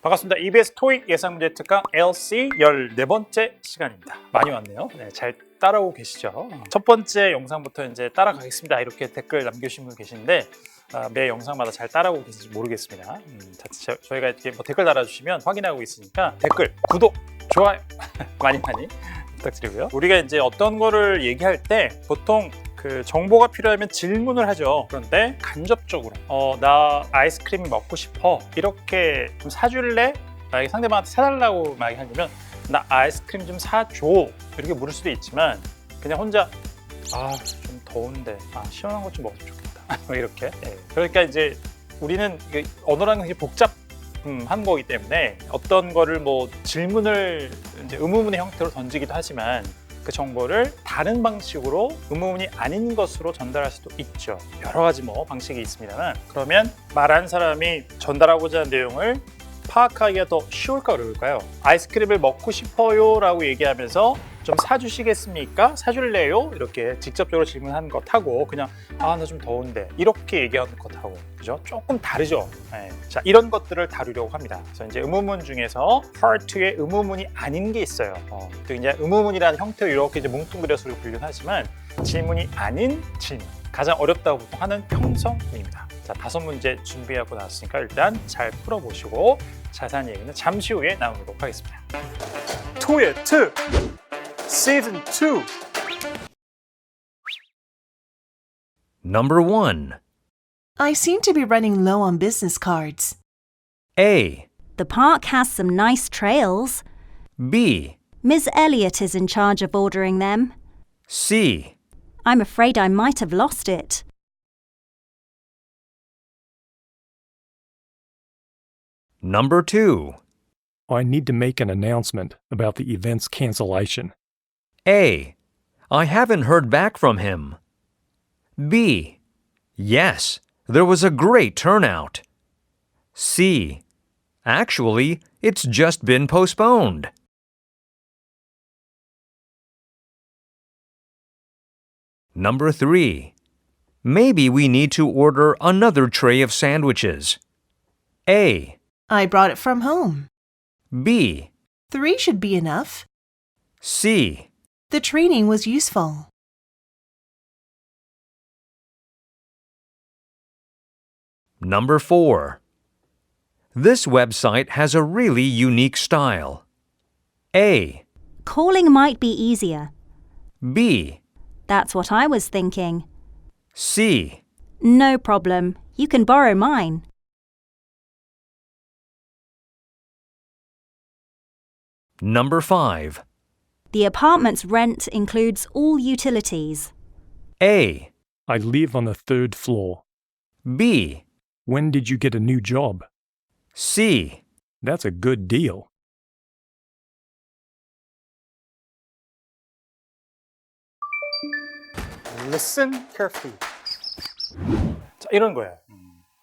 반갑습니다. EBS 토익 예상문제 특강 LC 14번째 시간입니다. 많이 왔네요. 네, 잘 따라오고 계시죠? 첫 번째 영상부터 이제 따라가겠습니다. 이렇게 댓글 남겨주신 분 계신데 매 영상마다 잘 따라오고 계신지 모르겠습니다. 저희가 이렇게 뭐 댓글 달아주시면 확인하고 있으니까 댓글, 구독, 좋아요 많이 부탁드리고요. 우리가 이제 어떤 거를 얘기할 때 보통 그 정보가 필요하면 질문을 하죠. 그런데 간접적으로 나 아이스크림 먹고 싶어 이렇게 좀 사줄래? 만약에 상대방한테 사달라고 막 하려면 나 아이스크림 좀 사줘 이렇게 물을 수도 있지만 그냥 혼자 좀 더운데 시원한 것 좀 먹으면 좋겠다 뭐 이렇게. 그러니까 이제 우리는 언어라는 게 복잡한 거기 때문에 어떤 거를 뭐 질문을 이제 의문문의 형태로 던지기도 하지만 그 정보를 다른 방식으로 의문문이 아닌 것으로 전달할 수도 있죠. 여러 가지 방식이 있습니다만, 그러면 말한 사람이 전달하고자 하는 내용을 파악하기가 더 쉬울까 어려울까요? 아이스크림을 먹고 싶어요 라고 얘기하면서 좀 사주시겠습니까? 사줄래요? 이렇게 직접적으로 질문하는 것하고 그냥 나 좀 더운데 이렇게 얘기하는 것하고 그죠? 조금 다르죠. 자, 이런 것들을 다루려고 합니다. 그래서 이제 의문문 중에서 part 2의 의문문이 아닌 게 있어요. 또 이제 의문문이라는 형태로 이렇게 이제 뭉뚱그려서 분류는 하지만 질문이 아닌 질문, 가장 어렵다고 보통 하는 평성문입니다. 자, 5문제 준비하고 나왔으니까 일단 잘 풀어보시고 자세한 얘기는 잠시 후에 나누도록 하겠습니다. 2의 2 Season 2 Number 1. I seem to be running low on business cards. A. The park has some nice trails. B. Ms. Elliot is in charge of ordering them. C. I'm afraid I might have lost it. Number 2. I need to make an announcement about the event's cancellation. A. I haven't heard back from him. B. Yes, there was a great turnout. C. Actually, it's just been postponed. Number 3. Maybe we need to order another tray of sandwiches. A. I brought it from home. B. 3 should be enough. C. The training was useful. Number 4. This website has a really unique style. A. Calling might be easier. B. That's what I was thinking. C. No problem. You can borrow mine. Number 5. The apartment's rent includes all utilities. A. I live on the 3rd floor. B. When did you get a new job? C. That's a good deal. Listen carefully. 자, 이런 거예요.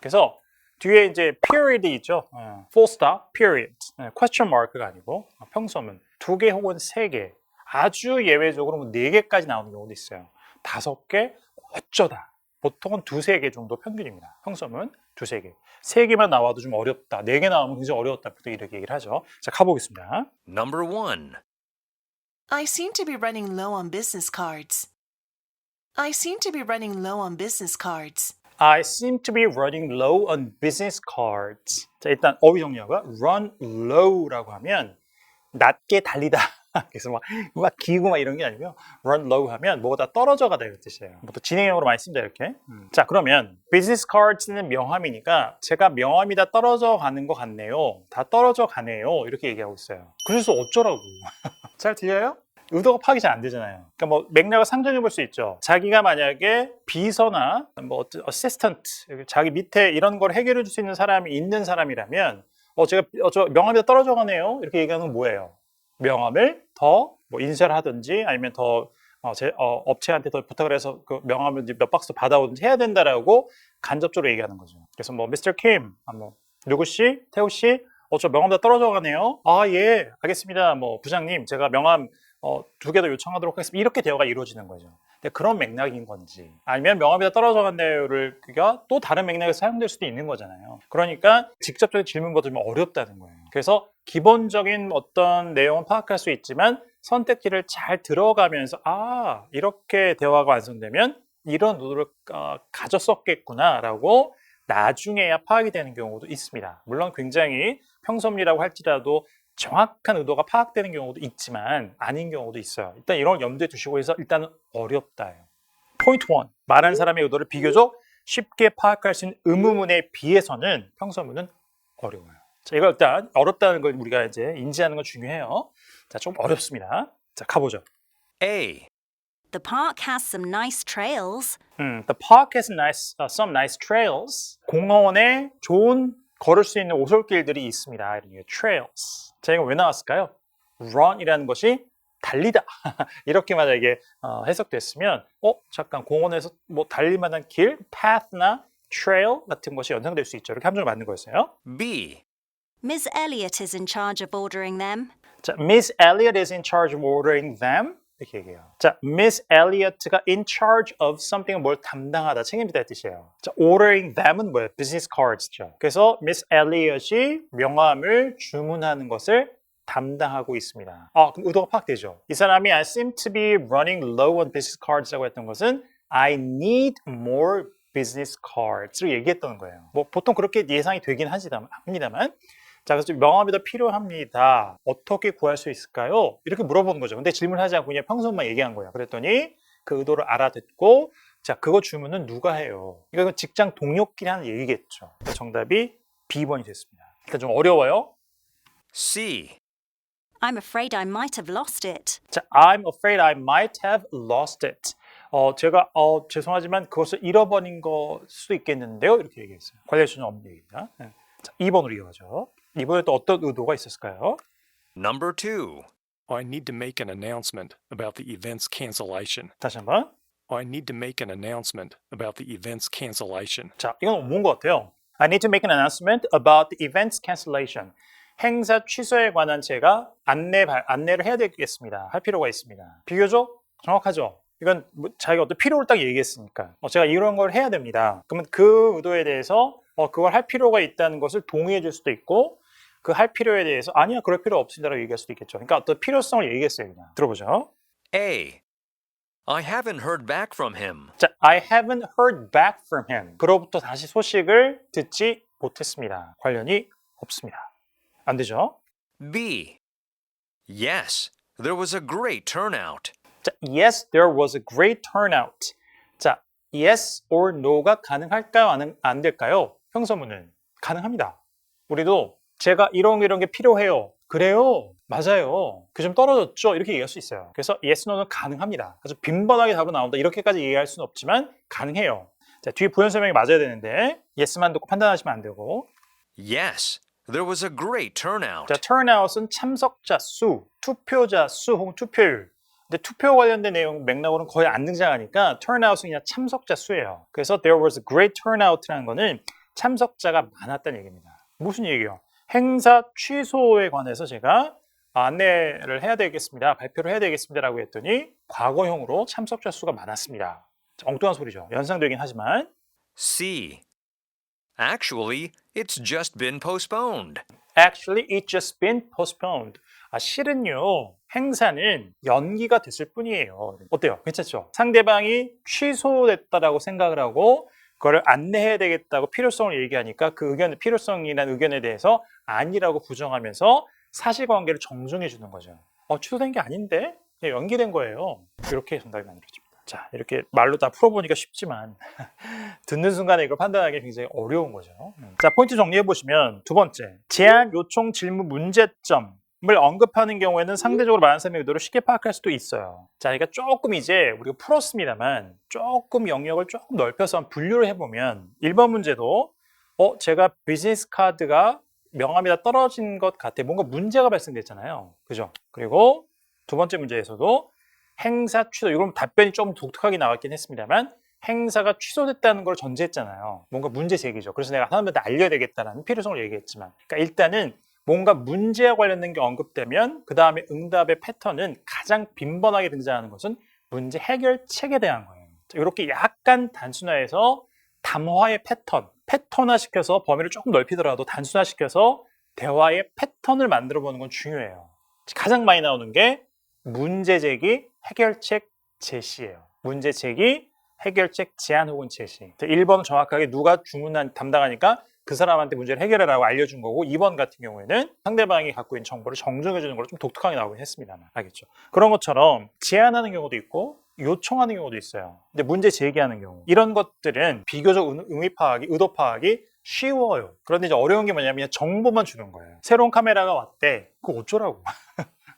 그래서 뒤에 이제 period 있죠. full stop, period. question mark가 아니고 평서문 2개 혹은 3개. 아주 예외적으로 4개까지 나오는 경우도 있어요. 5개, 어쩌다. 보통은 2-3개 정도 평균입니다. 평서문 2-3개. 3개만 나와도 좀 어렵다. 4개 나오면 굉장히 어려웠다. 보통 이렇게 얘기를 하죠. 자, 가보겠습니다. Number 1. I seem to be running low on business cards. I seem to be running low on business cards. I seem to be running low on business cards. 자, 일단 어휘 정리하고요. run low라고 하면 낮게 달리다. 그래서 막 기고 막 이런 게 아니고요. run low 하면 뭐보다 떨어져 가다 이런 뜻이에요. 보통 진행형으로 많이 씁니다, 이렇게. 자, 그러면 business cards는 명함이니까 제가 명함이 다 떨어져 가는 것 같네요. 다 떨어져 가네요. 이렇게 얘기하고 있어요. 그래서 어쩌라고. 잘 들려요? 의도가 파악이 잘 안 되잖아요. 그러니까 뭐 맥락을 상정해 볼 수 있죠. 자기가 만약에 비서나 뭐 어시스턴트, 자기 밑에 이런 걸 해결해 줄 수 있는 사람이 있는 사람이라면 제가 저 명함이 다 떨어져 가네요. 이렇게 얘기하는 건 뭐예요? 명함을 더 뭐 인쇄를 하든지 아니면 더 업체한테 더 부탁을 해서 그 명함을 몇 박스 받아오든지 해야 된다라고 간접적으로 얘기하는 거죠. 그래서 뭐 미스터 킴, 뭐 누구 씨, 태우 씨, 저 명함 다 떨어져 가네요. 예, 알겠습니다. 뭐 부장님, 제가 명함 2개 더 요청하도록 하겠습니다. 이렇게 대화가 이루어지는 거죠. 근데 그런 맥락인 건지 아니면 명함에다 떨어져 간다요를 그가 또 다른 맥락에서 사용될 수도 있는 거잖아요. 그러니까 직접적인 질문보다 좀 어렵다는 거예요. 그래서 기본적인 어떤 내용은 파악할 수 있지만 선택지를 잘 들어가면서 아 이렇게 대화가 완성되면 이런 의도를 가졌었겠구나라고 나중에야 파악이 되는 경우도 있습니다. 물론 굉장히 평소문이라고 할지라도 정확한 의도가 파악되는 경우도 있지만 아닌 경우도 있어요. 일단 이런 걸 염두에 두시고 해서 일단은 어렵다예요. 포인트 1. 말하는 사람의 의도를 비교적 쉽게 파악할 수 있는 의무문에 비해서는 평소문은 어려워요. 자, 이거 일단 어렵다는 걸 우리가 이제 인지하는 건 중요해요. 자, 좀 어렵습니다. 자, 가보죠. A. The park has some nice trails. The park has some nice trails. 공원에 좋은 걸을 수 있는 오솔길들이 있습니다. 이런 trails. 자, 이거 왜 나왔을까요? run이라는 것이 달리다. 이렇게 만약에 해석됐으면 잠깐 공원에서 뭐 달릴 만한 길, path나 trail 같은 것이 연상될 수 있죠. 이렇게 함정을 맞는 거였어요. B. Miss Elliot is in charge of ordering them. 자, Miss Elliot is in charge of ordering them. 이렇게 얘기해요. 자, Miss Elliot가 in charge of something을 뭘 담당하다, 책임지다의 뜻이에요. 자, ordering them은 뭐예요? business cards죠. 그래서 Miss Elliot이 명함을 주문하는 것을 담당하고 있습니다. 그럼 의도가 파악되죠. 이 사람이 I seem to be running low on business cards라고 했던 것은 I need more business cards를 얘기했던 거예요. 뭐 보통 그렇게 예상이 되긴 합니다만 자, 그래서 명함이 더 필요합니다. 어떻게 구할 수 있을까요? 이렇게 물어보는 거죠. 근데 질문하지 않고 그냥 평소만 얘기한 거예요. 그랬더니 그 의도를 알아듣고 자, 그거 주문은 누가 해요? 이거 직장 동료끼리 하는 얘기겠죠. 정답이 B번이 됐습니다. 일단 좀 어려워요. C. I'm afraid I might have lost it. 자, I'm afraid I might have lost it. 제가 죄송하지만 그것을 잃어버린 걸 수도 있겠는데요. 이렇게 얘기했어요. 관련 수는 없는 얘기입니다. 자, 2번으로 이어가죠. 이번에 또 어떤 의도가 있었을까요? Number 2. I need to make an announcement about the event's cancellation. 다시 한번. I need to make an announcement about the event's cancellation. 자, 이건 뭔 것 같아요? I need to make an announcement about the event's cancellation. 행사 취소에 관한 제가 안내를 해야 되겠습니다. 할 필요가 있습니다. 비교적 정확하죠? 이건 자기가 어떤 필요를 딱 얘기했으니까 제가 이런 걸 해야 됩니다. 그러면 그 의도에 대해서 그걸 할 필요가 있다는 것을 동의해 줄 수도 있고 그 할 필요에 대해서 아니야 그럴 필요 없습니다라고 얘기할 수도 있겠죠. 그러니까 어떤 필요성을 얘기했어요. 그냥 들어보죠. A. I haven't heard back from him. 자, I haven't heard back from him. 그로부터 다시 소식을 듣지 못했습니다. 관련이 없습니다. 안 되죠? B. Yes, there was a great turnout. 자, yes, there was a great turnout. 자, yes or no가 가능할까요? 안 될까요? 평서문은 가능합니다. 우리도 제가 이런 게 필요해요. 그래요. 맞아요. 그 좀 떨어졌죠? 이렇게 얘기할 수 있어요. 그래서 yes, no는 가능합니다. 아주 빈번하게 답으로 나온다. 이렇게까지 얘기할 수는 없지만 가능해요. 자, 뒤에 부연 설명이 맞아야 되는데 yes만 듣고 판단하시면 안 되고 Yes, there was a great turnout. 자, turnout은 참석자 수, 투표자 수 혹은 투표율. 근데 투표 관련된 내용 맥락으로는 거의 안 등장하니까 turnout은 그냥 참석자 수예요. 그래서 there was a great turnout라는 거는 참석자가 많았다는 얘기입니다. 무슨 얘기예요? 행사 취소에 관해서 제가 안내를 해야 되겠습니다. 발표를 해야 되겠습니다라고 했더니 과거형으로 참석자 수가 많았습니다. 자, 엉뚱한 소리죠. 연상되긴 하지만 C. Actually, it's just been postponed. Actually, it's just been postponed. 실은요, 행사는 연기가 됐을 뿐이에요. 어때요? 괜찮죠? 상대방이 취소됐다라고 생각을 하고 그거를 안내해야 되겠다고 필요성을 얘기하니까 그 필요성이라는 의견에 대해서 아니라고 부정하면서 사실관계를 정중해 주는 거죠. 취소된 게 아닌데 그냥 연기된 거예요. 이렇게 정답이 만들어집니다. 자, 이렇게 말로 다 풀어보니까 쉽지만 듣는 순간에 이걸 판단하기 굉장히 어려운 거죠. 자, 포인트 정리해보시면 두 번째, 제안, 요청, 질문, 문제점을 언급하는 경우에는 상대적으로 많은 사람의 의도를 쉽게 파악할 수도 있어요. 자, 그러니까 조금 이제 우리가 풀었습니다만 조금 영역을 조금 넓혀서 분류를 해보면 1번 문제도 제가 비즈니스 카드가 명함에다 떨어진 것 같아. 뭔가 문제가 발생됐잖아요. 그죠? 그리고 두 번째 문제에서도 행사 취소, 이건 답변이 좀 독특하게 나왔긴 했습니다만 행사가 취소됐다는 걸 전제했잖아요. 뭔가 문제 제기죠. 그래서 내가 사람들한테 알려야 되겠다는 필요성을 얘기했지만 그러니까 일단은 뭔가 문제와 관련된 게 언급되면 그 다음에 응답의 패턴은 가장 빈번하게 등장하는 것은 문제 해결책에 대한 거예요. 이렇게 약간 단순화해서 담화의 패턴화시켜서 범위를 조금 넓히더라도 단순화시켜서 대화의 패턴을 만들어 보는 건 중요해요. 가장 많이 나오는 게 문제 제기, 해결책 제시예요. 문제 제기, 해결책 제안 혹은 제시. 1번은 정확하게 누가 주문한 담당하니까 그 사람한테 문제를 해결해라고 알려준 거고 2번 같은 경우에는 상대방이 갖고 있는 정보를 정정해 주는 걸로 좀 독특하게 나오긴 했습니다만 알겠죠? 그런 것처럼 제안하는 경우도 있고 요청하는 경우도 있어요. 근데 문제 제기하는 경우 이런 것들은 비교적 의미 파악이, 의도 파악이 쉬워요. 그런데 이제 어려운 게 뭐냐면 정보만 주는 거예요. 새로운 카메라가 왔대. 그거 어쩌라고.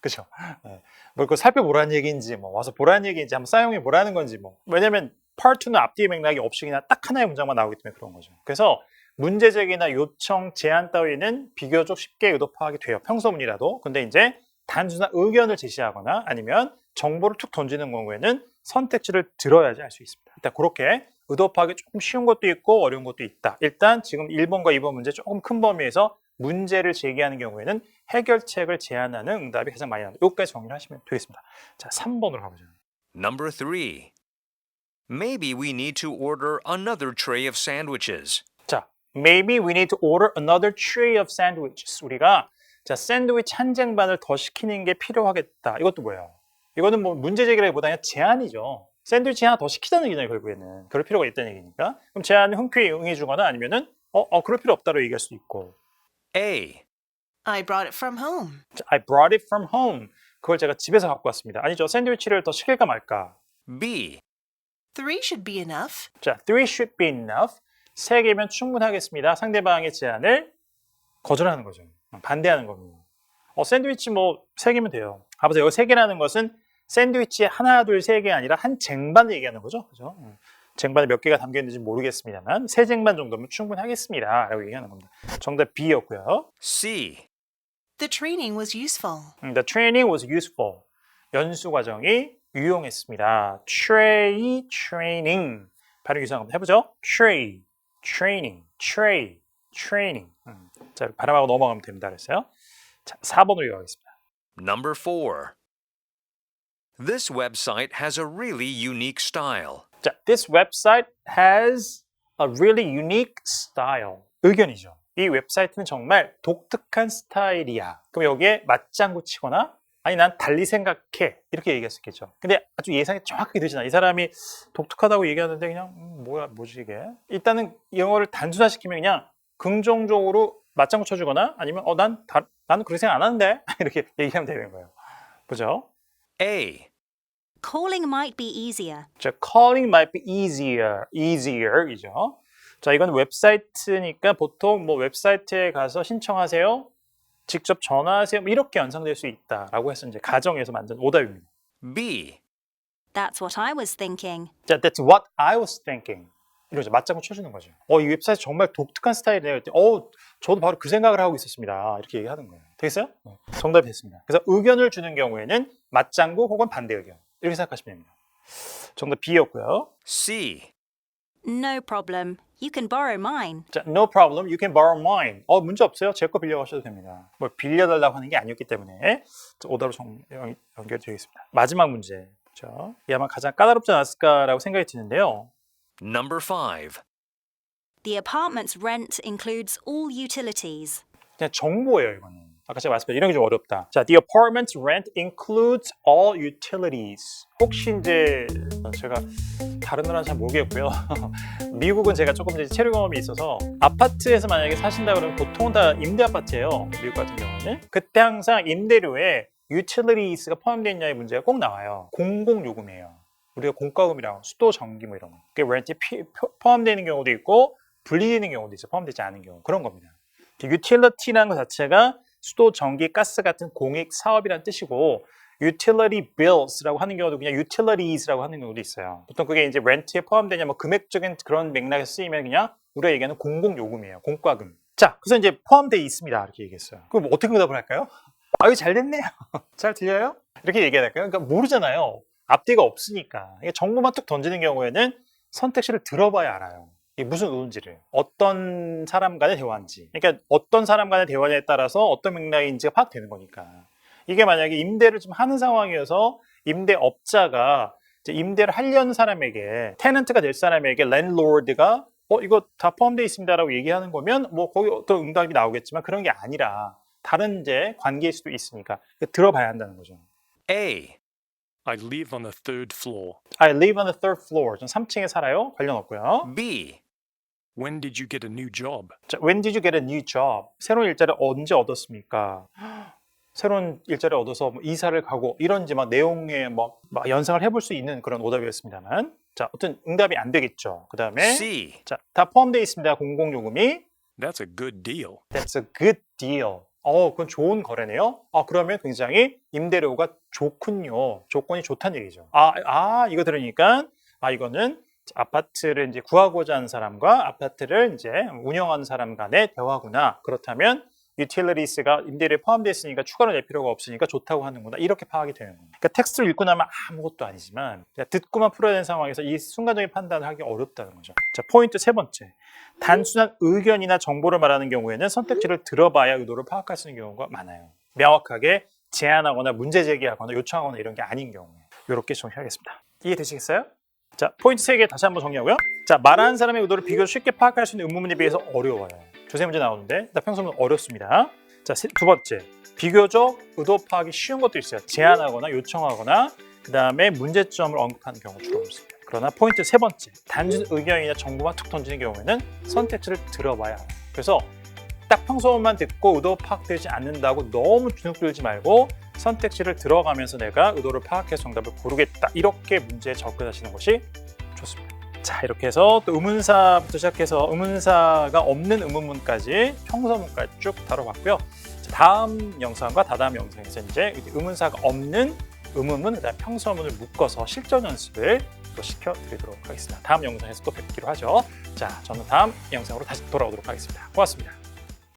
그죠? 네. 뭐 그거 살펴보라는 얘기인지 뭐 와서 보라는 얘기인지 한번 사용해 보라는 건지 뭐. 왜냐면 파트 2는 앞뒤의 맥락이 없이 그냥 딱 하나의 문장만 나오기 때문에 그런 거죠. 그래서 문제 제기나 요청, 제안 따위는 비교적 쉽게 의도 파악이 돼요. 평소문이라도. 근데 이제 단순한 의견을 제시하거나 아니면 정보를 툭 던지는 경우에는 선택지를 들어야지 알 수 있습니다. 일단 그렇게 의도 파악이 조금 쉬운 것도 있고 어려운 것도 있다. 일단 지금 1번과 2번 문제 조금 큰 범위에서 문제를 제기하는 경우에는 해결책을 제안하는 응답이 가장 많이 나옵니다. 여기까지 정리를 하시면 되겠습니다. 자, 3번으로 가보죠. Number 3. Maybe we need to order another tray of sandwiches. 자, maybe we need to order another tray of sandwiches. 우리가 자, 샌드위치 한 쟁반을 더 시키는 게 필요하겠다. 이것도 뭐예요? 이거는 뭐 문제 제기라기보다는 제안이죠. 샌드위치 하나 더 시키자는 얘기잖아요, 결국에는. 그럴 필요가 있다는 얘기니까. 그럼 제안을 흔쾌히 응해주거나 아니면은 그럴 필요 없다고 얘기할 수도 있고. A. I brought it from home. 자, I brought it from home. 그걸 제가 집에서 갖고 왔습니다. 아니죠, 샌드위치를 더 시킬까 말까. B. 3 should be enough. 자, 3 should be enough. 3개면 충분하겠습니다. 상대방의 제안을 거절하는 거죠. 반대하는 겁니다. 샌드위치 뭐 3개면 돼요. 봐보세요. 여기 3개라는 것은 샌드위치 하나, 둘, 3개 아니라 한 쟁반을 얘기하는 거죠. 그죠? 쟁반에 몇 개가 담겨 있는지 모르겠습니다만 3쟁반 정도면 충분하겠습니다. 라고 얘기하는 겁니다. 정답 B였고요. C. The training was useful. The training was useful. 연수 과정이 유용했습니다. training. 발음 유상 한번 해보죠. training. 자, 이렇게 발음하고 넘어가면 됩니다. 그랬어요. 자, 4번으로 이어가겠습니다. Number 4. This website has a really unique style. 자, this website has a really unique style. 의견이죠. 이 웹사이트는 정말 독특한 스타일이야. 그럼 여기에 맞장구 치거나 아니 난 달리 생각해 이렇게 얘기할 수 있겠죠. 근데 아주 예상이 정확하게 되진 않아. 이 사람이 독특하다고 얘기하는데 그냥 뭐지 이게. 일단은 영어를 단순화시키면 그냥 긍정적으로 맞장구 쳐주거나 아니면 나는 그렇게 생각 안 하는데 이렇게 얘기하면 되는 거예요. 보죠. A. Calling might be easier. 자, calling might be easier이죠. 자, 이건 웹사이트니까 보통 뭐 웹사이트에 가서 신청하세요. 직접 전화하세요. 이렇게 연상될 수 있다라고 해서 이제 가정에서 만든 오답입니다. B. That's what I was thinking. 자, that's what I was thinking. 이러죠. 맞장구 쳐주는 거죠. 이 웹사이트 정말 독특한 스타일이네요. 저도 바로 그 생각을 하고 있었습니다. 이렇게 얘기하는 거예요. 되겠어요? 정답이 됐습니다. 그래서 의견을 주는 경우에는 맞장구 혹은 반대 의견. 이렇게 생각하시면 됩니다. 정답 B였고요. C. No problem. You can borrow mine. 자, no problem. You can borrow mine. 문제 없어요. 제 거 빌려가셔도 됩니다. 뭘 빌려달라고 하는 게 아니었기 때문에 오답으로 연결되겠습니다. 마지막 문제. 그렇죠? 이 아마 가장 까다롭지 않았을까라고 생각이 드는데요. Number 5. The apartment's rent includes all utilities. 그냥 정보예요, 이거는. 아까 제가 말씀드린 이런 게 좀 어렵다. 자, the apartment's rent includes all utilities. 혹시 이제 제가 다른 나라는 잘 모르겠고요. 미국은 제가 조금 이제 체류 경험이 있어서 아파트에서 만약에 사신다 그러면 보통 다 임대 아파트예요. 미국 같은 경우는. 그때 항상 임대료에 utilities가 포함되어 있냐의 문제가 꼭 나와요. 공공 요금이에요. 우리가 공과금이랑 수도, 전기 뭐 이런 거. 그게 렌트에 포함되는 경우도 있고 분리되는 경우도 있어요. 포함되지 않은 경우. 그런 겁니다. utility라는 것 자체가 수도, 전기, 가스 같은 공익 사업이라는 뜻이고 utility bills라고 하는 경우도 그냥 utilities라고 하는 경우도 있어요. 보통 그게 이제 렌트에 포함되냐 뭐 금액적인 그런 맥락에서 쓰이면 그냥 우리가 얘기하는 공공 요금이에요. 공과금. 자, 그래서 이제 포함되어 있습니다. 이렇게 얘기했어요. 그럼 어떻게 응답을 할까요? 이거 잘 됐네요. 잘 들려요? 이렇게 얘기해야 될까요? 그러니까 모르잖아요. 앞뒤가 없으니까. 정보만 뚝 던지는 경우에는 선택지를 들어봐야 알아요. 이게 무슨 의도인지를. 어떤 사람 간의 대화인지. 그러니까 어떤 사람 간의 대화에 따라서 어떤 맥락인지가 파악되는 거니까. 이게 만약에 임대를 좀 하는 상황이어서 임대업자가 이제 임대를 하려는 사람에게 테넌트가 될 사람에게 랜드로드가 이거 다 포함되어 있습니다라고 얘기하는 거면 뭐 거기 어떤 응답이 나오겠지만 그런 게 아니라 다른 이제 관계일 수도 있으니까 들어봐야 한다는 거죠. A. I live on the third floor. I live on the third floor. 전 3층에 살아요. 관련 없고요. B. When did you get a new job? 자, when did you get a new job? 새로운 일자리를 언제 얻었습니까? 새로운 일자리를 얻어서 뭐 이사를 가고 이런지 막 내용에 막 연상을 해볼 수 있는 그런 오답이었습니다만, 자, 어떤 응답이 안 되겠죠. 그 다음에 C. 자, 다 포함되어 있습니다. 공공요금이. That's a good deal. That's a good deal. 그건 좋은 거래네요. 그러면 굉장히 임대료가 좋군요. 조건이 좋다는 얘기죠. 이거 들으니까 이거는 아파트를 이제 구하고자 하는 사람과 아파트를 이제 운영하는 사람 간의 대화구나. 그렇다면 유틸리티스가 임대료에 포함되어 있으니까 추가로 낼 필요가 없으니까 좋다고 하는구나. 이렇게 파악이 되는 겁니다. 그러니까 텍스트를 읽고 나면 아무것도 아니지만 그냥 듣고만 풀어야 되는 상황에서 이 순간적인 판단을 하기 어렵다는 거죠. 자, 포인트 세 번째. 단순한 의견이나 정보를 말하는 경우에는 선택지를 들어봐야 의도를 파악할 수 있는 경우가 많아요. 명확하게 제안하거나 문제 제기하거나 요청하거나 이런 게 아닌 경우에 이렇게 정리하겠습니다. 이해되시겠어요? 자, 포인트 3개 다시 한번 정리하고요. 자, 말하는 사람의 의도를 비교적 쉽게 파악할 수 있는 의문문에 비해서 어려워요. 두세 문제 나오는데 평소문 어렵습니다. 자, 두 번째. 비교적 의도 파악이 쉬운 것도 있어요. 제안하거나 요청하거나 그 다음에 문제점을 언급하는 경우가 주로 없습니다. 그러나 포인트 세 번째. 단순 의견이나 정보만 툭 던지는 경우에는 선택지를 들어봐야 해요. 그래서 딱 평소문만 듣고 의도 파악되지 않는다고 너무 주눅 들지 말고 선택지를 들어가면서 내가 의도를 파악해서 정답을 고르겠다. 이렇게 문제에 접근하시는 것이 좋습니다. 자, 이렇게 해서 또 의문사부터 시작해서 의문사가 없는 의문문까지 평서문까지 쭉 다뤄봤고요. 자, 다음 영상과 다다음 영상에서 이제 의문사가 없는 의문문, 그다음 평서문을 묶어서 실전 연습을 또 시켜드리도록 하겠습니다. 다음 영상에서 또 뵙기로 하죠. 자, 저는 다음 영상으로 다시 돌아오도록 하겠습니다. 고맙습니다.